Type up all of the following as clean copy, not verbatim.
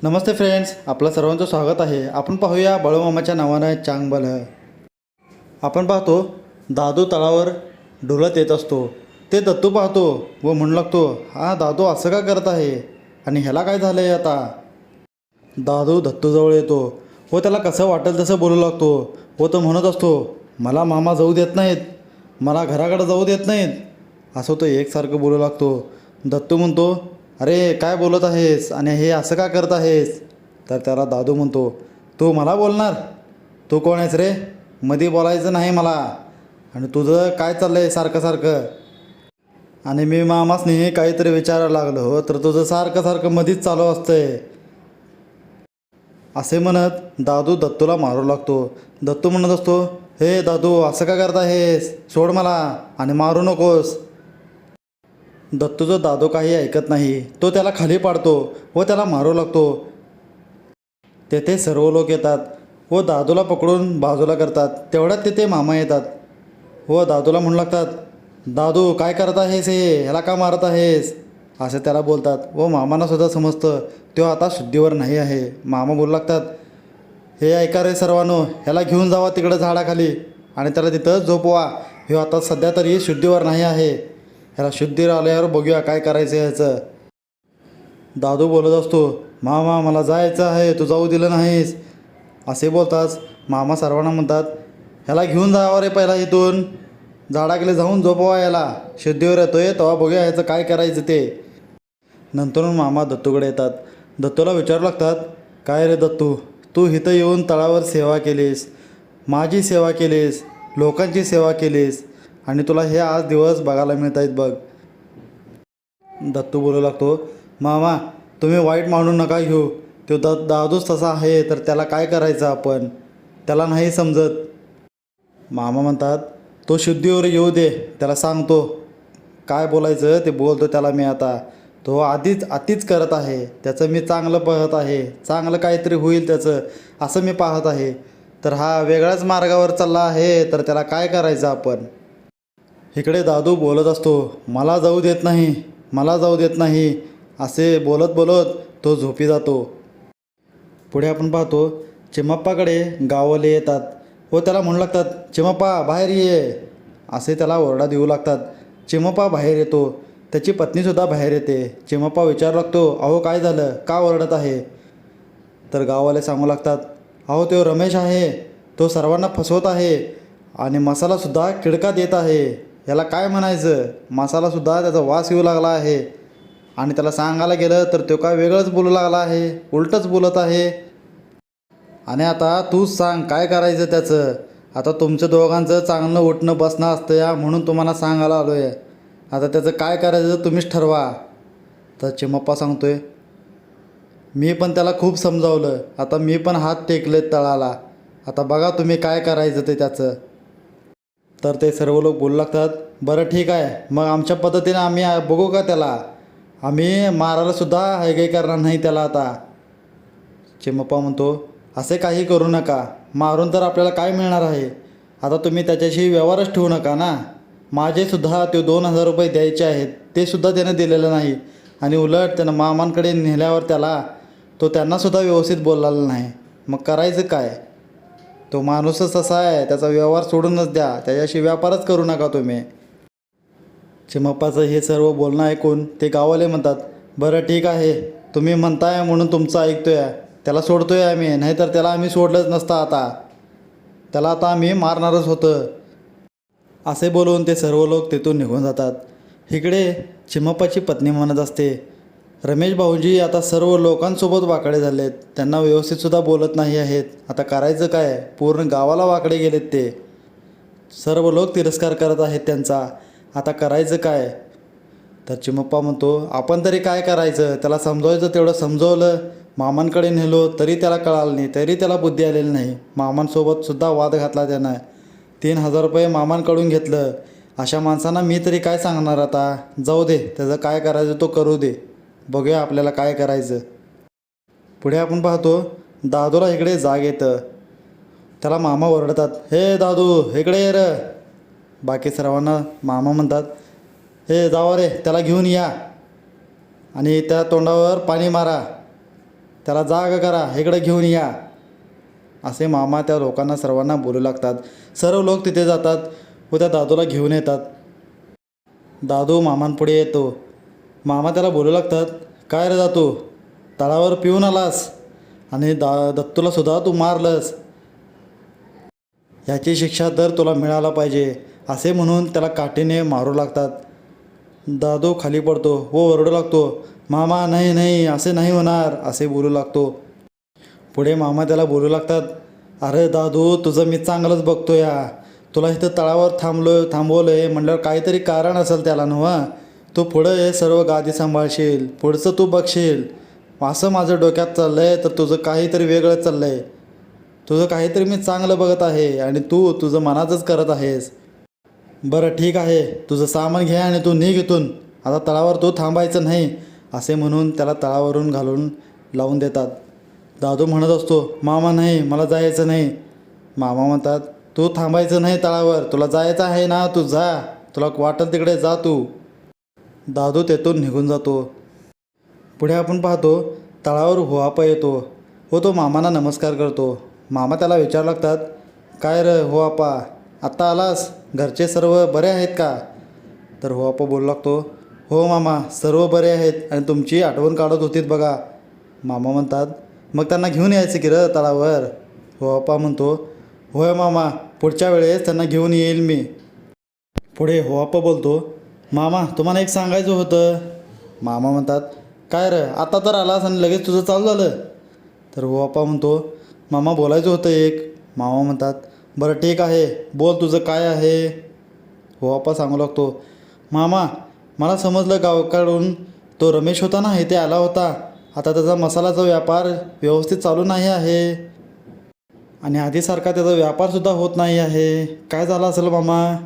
नमस्ते friends, आपलं सर्वांचं स्वागत आहे. आपण पाहूया बाळूमामाच्या नावानं चांगबल. आपण पाहतो दादू तळावर डोलत येत असतो. ते दत्तू पाहतो व म्हणू लागतो, हा दादू असं का करत आहे आणि ह्याला काय झालं आहे आता. दादू दत्तूजवळ येतो व त्याला कसं वाटेल तसं बोलू लागतो व तो म्हणत असतो, मला मामा जाऊ देत नाहीत, मला घराकडे जाऊ देत नाहीत, असं तो एकसारखं बोलू लागतो. दत्तू म्हणतो, अरे काय बोलत आहेस आणि हे असं का करत आहेस. तर त्याला दादू म्हणतो, तू मला बोलणार, तू कोण आहेस रे, मध्ये बोलायचं नाही मला, आणि तुझं काय चाललं आहे सारखं सारखं, आणि मी मामासनी काहीतरी विचारायला लागलो हो तर तुझं सारखं सारखं मध्येच चालू असतंय. असे म्हणत दादू दत्तूला मारू लागतो. दत्तू म्हणत असतो, हे दादू असं का करत आहेस, सोड मला आणि मारू नकोस. दत्तूचं दादू काही ऐकत नाही. तो त्याला खाली पाडतो व त्याला मारू लागतो. तेथे सर्व लोक येतात व दादूला पकडून बाजूला करतात. तेवढ्यात तिथे मामा येतात व दादूला म्हणू लागतात, दादू काय करत आहेस, हे ह्याला का मारत आहेस, असं त्याला बोलतात. व मामांनासुद्धा समजतं तो आता शुद्धीवर नाही आहे. मामा बोलू लागतात, हे ऐका रे सर्वांनो, ह्याला घेऊन जावा तिकडं झाडाखाली आणि त्याला तिथंच झोपवा. हे आता सध्या तरी शुद्धीवर नाही आहे, ह्याला शुद्धीवर आल्यावर बघूया काय करायचं ह्याचं. दादू बोलत असतो, मामा मला जायचं आहे, तू जाऊ दिलं नाहीस. असे बोलताच मामा सर्वांना म्हणतात, ह्याला घेऊन जावं रे पहिला इथून, झाडाखाली जाऊन झोपवा याला, शुद्धीवर येतोय तेव्हा बघूया ह्याचं काय करायचं ते. नंतरून मामा दत्तूकडे येतात. दत्तूला विचारू लागतात, काय रे दत्तू, तू इथं येऊन तळावर सेवा केलीस, माझी सेवा केलीस, लोकांची सेवा केलीस, आणि तुला हे आज दिवस बघायला मिळत आहेत बघ. दत्तू बोलू लागतो, मामा तुम्ही वाईट मानून नका घेऊ, तो दादूच तसा आहे तर त्याला काय करायचं आपण, त्याला नाही समजत. मामा म्हणतात, तो शुद्धीवर येऊ दे, त्याला सांगतो काय बोलायचं ते बोलतो त्याला मी आता. तो आधीच करत आहे, त्याचं मी चांगलं पाहत आहे, चांगलं काहीतरी होईल त्याचं असं मी पाहत आहे, तर हा वेगळ्याच मार्गावर चालला आहे तर त्याला काय करायचं आपण. इकडे दादू बोलत असतो, मला जाऊ देत नाही, मला जाऊ देत नाही, असे बोलत बोलत तो झोपी जातो. पुढे आपण पाहतो चिमप्पाकडे गाववाले येतात व त्याला म्हणू लागतात, चिमप्पा बाहेर ये, असे त्याला ओरडा देऊ लागतात. चिमप्पा बाहेर येतो, त्याची पत्नीसुद्धा बाहेर येते. चिमप्पा विचारू लागतो, अहो काय झालं, का ओरडत आहे. तर गाववाले सांगू लागतात, अहो तो रमेश आहे, तो सर्वांना फसवत आहे आणि मसालासुद्धा किडका देत आहे, याला काय म्हणायचं, मसालासुद्धा त्याचा वास येऊ लागला आहे, आणि त्याला सांगायला गेलं तर तो काय वेगळंच बोलू लागला आहे, उलटंच बोलत आहे, आणि आता तूच सांग काय करायचं त्याचं. आता तुमचं दोघांचं चांगलं उठणं बसणं असतं या, म्हणून तुम्हाला सांगायला आलो आहे, आता त्याचं काय करायचं तुम्हीच ठरवा. तर चिमप्पा सांगतोय, मी पण त्याला खूप समजावलं, आता मी पण हात टेकलेत तळाला, आता बघा तुम्ही काय करायचं ते त्याचं. तर ते सर्व लोक बोलू लागतात, बरं ठीक आहे, मग आमच्या पद्धतीने आम्ही बघू का त्याला, आम्ही मारायलासुद्धा काही करणार नाही त्याला आता. चिमप्पा म्हणतो, असे काही करू नका, मारून तर आपल्याला काय मिळणार आहे, आता तुम्ही त्याच्याशी व्यवहारच ठेवू नका ना. माझेसुद्धा ते 2,000 रुपये द्यायचे आहेत, ते सुद्धा त्यानं दिलेलं नाही, आणि उलट त्यानं मामांकडे नेल्यावर तो त्यांनासुद्धा व्यवस्थित बोललेला नाही, मग करायचं काय. तो माणूसच तसा आहे, त्याचा व्यवहार सोडूनच द्या, त्याच्याशी व्यापारच करू नका तुम्ही. चिमप्पाचं हे सर्व बोलणं ऐकून ते गाववाले म्हणतात, बरं ठीक आहे, तुम्ही म्हणताय म्हणून तुमचं ऐकतोय, त्याला सोडतोय आम्ही, नाहीतर त्याला आम्ही सोडलंच नसतं, आता त्याला आता आम्ही मारणारच होतं. असे बोलून ते सर्व लोक तिथून निघून जातात. इकडे चिमप्पाची पत्नी म्हणत असते, रमेश भाऊजी आता सर्व लोकांसोबत वाकडे झालेत, त्यांना व्यवस्थितसुद्धा बोलत नाही आहेत, आता करायचं काय, पूर्ण गावाला वाकडे गेलेत, ते सर्व लोक तिरस्कार करत आहेत त्यांचा, आता करायचं काय. तर चिमप्पा म्हणतो, आपण तरी काय करायचं, त्याला समजवायचं तेवढं समजवलं, मामांकडे नेलो तरी त्याला कळालं नाही, तरी त्याला बुद्धी आलेली नाही, मामांसोबतसुद्धा वाद घातला त्यानं, 3,000 रुपये मामांकडून घेतलं. अशा माणसांना मी तरी काय सांगणार आता, जाऊ दे, त्याचं काय करायचं तो करू दे, बघूया आपल्याला काय करायचं. पुढे आपण पाहतो दादूला इकडे जाग येतं, त्याला मामा ओरडतात, हे दादू इकडे ये रे. बाकी सर्वांना मामा म्हणतात, हे जावा रे त्याला घेऊन या आणि त्या तोंडावर पाणी मारा. त्याला जाग करा, इकडे घेऊन या. असे मामा त्या लोकांना सर्वांना बोलू लागतात. सर्व लोक तिथे जातात व त्या दादूला घेऊन येतात. दादू मामांपुढे येतो. मामा त्याला बोलू लागतात, काय रे दादू, तळावर पिऊन आलास आणि दत्तूला सुद्धा तू मारलंस. ह्याची शिक्षा तर तुला मिळायला पाहिजे असे म्हणून त्याला काठीने मारू लागतात. दादू खाली पडतो व ओरडू लागतो, मामा नाही नाही, असे नाही होणार असे बोलू लागतो. पुढे मामा त्याला बोलू लागतात, अरे दादू, तुझं मी चांगलंच बघतो या. तुला इथं तळावर थांबवलं आहे म्हटल्यावर काहीतरी कारण असेल त्याला नव्हा. तू पुढं हे सर्व गादी सांभाळशील, पुढचं तू बघशील. असं माझं डोक्यात चाललं आहे तर तुझं काहीतरी वेगळं चाललं आहे. तुझं काहीतरी मी चांगलं बघत आहे आणि तू तुझं मनाचंच करत आहेस. बरं ठीक आहे, तुझं सामान घे आणि तू निघ इथून. आता तळावर तू थांबायचं नाही असे म्हणून त्याला तळावरून घालून लावून देतात. दादू म्हणत असतो, मामा नाही, मला जायचं नाही. मामा म्हणतात, तू थांबायचं नाही तळावर, तुला जायचं आहे ना, तू जा, तुला वाटेल तिकडे जा तू. दादू तेथून निघून जातो. पुढे आपण पाहतो तळावर हुआपा येतो व तो मामांना नमस्कार करतो. मामा त्याला विचारू लागतात, काय रे हुआपा, आत्ता आलास, घरचे सर्व बरे आहेत का? तर हुआपा बोलू लागतो, हो मामा, सर्व बरे आहेत आणि तुमची आठवण काढत होतीत बघा. मामा म्हणतात, मग त्यांना घेऊन यायचं की र तळावर. हुआपा म्हणतो, होय मामा, पुढच्या वेळेस त्यांना घेऊन येईल मी. पुढे हुआपा बोलतो, मामा तुम्हाला एक सांगायचं होतं. मामा म्हणतात, काय रे, आता तर आलास आणि लगेच तुझं चालू झालं. तर हुआपा म्हणतो, मामा बोलायचं होतं एक. मामा म्हणतात, बरं ठीक आहे, बोल, तुझं काय आहे. हुआपा सांगू लागतो, मामा मला समजलं गावाकडून तो रमेश होता ना, इथे आला होता. आता त्याचा मसालाचा व्यापार व्यवस्थित चालू नाही आहे आणि आधीसारखा त्याचा व्यापारसुद्धा होत नाही आहे. काय झालं असेल मामा?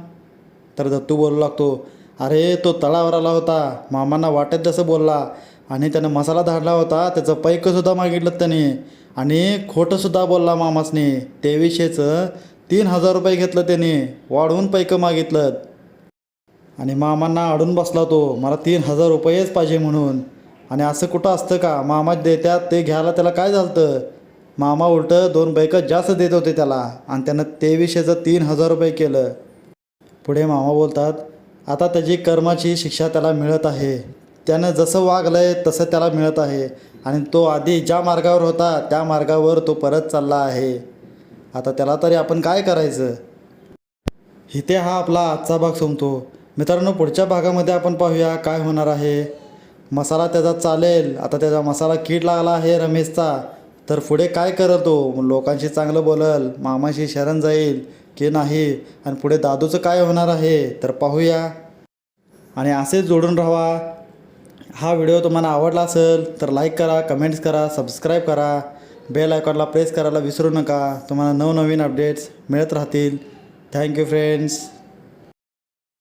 तर दत्तू बोलू लागतो, अरे तो तळावर आला होता, मामांना वाटेल तसं बोलला आणि त्यानं मसाला धाडला होता, त्याचं पैकंसुद्धा मागितलं त्याने आणि खोटंसुद्धा बोलला मामासने. तेवीसशेचं 3,000 रुपये घेतलं त्याने, वाढवून पैकं मागितलं आणि मामांना अडून बसला तो, मला 3,000 रुपयेच पाहिजे म्हणून. आणि असं कुठं असतं का, मामा देतात ते घ्यायला त्याला काय झालं. मामा उलटं 2 पैकं जास्त देत होते त्याला आणि त्यानं 2300चं 3,000 रुपये केलं. पुढे मामा बोलतात, आता त्याची कर्माची शिक्षा त्याला मिळत आहे. त्यानं जसं वागलं आहे तसं त्याला मिळत आहे आणि तो आधी ज्या मार्गावर होता त्या मार्गावर तो परत चालला आहे. आता त्याला तरी आपण काय करायचं. इथे हा आपला आजचा भाग संपतो. मित्रांनो, पुढच्या भागामध्ये आपण पाहूया काय होणार आहे. मसाला त्याचा चालेल, आता त्याचा मसाला कीड लागला आहे रमेशचा, तर पुढे काय करत तो, लोकांशी चांगलं बोलल, मामाशी शरण जाईल की नाही, आणि पुढे दादूचं काय होणार आहे तर पाहूया. आणि असेच जोडून राहा. हा व्हिडिओ तुम्हाला आवडला असेल तर लाईक करा, कमेंट्स करा, सबस्क्राईब करा, बेल आयकॉनला प्रेस करायला विसरू नका. तुम्हाला नवनवीन अपडेट्स मिळत राहतील. Thank you friends.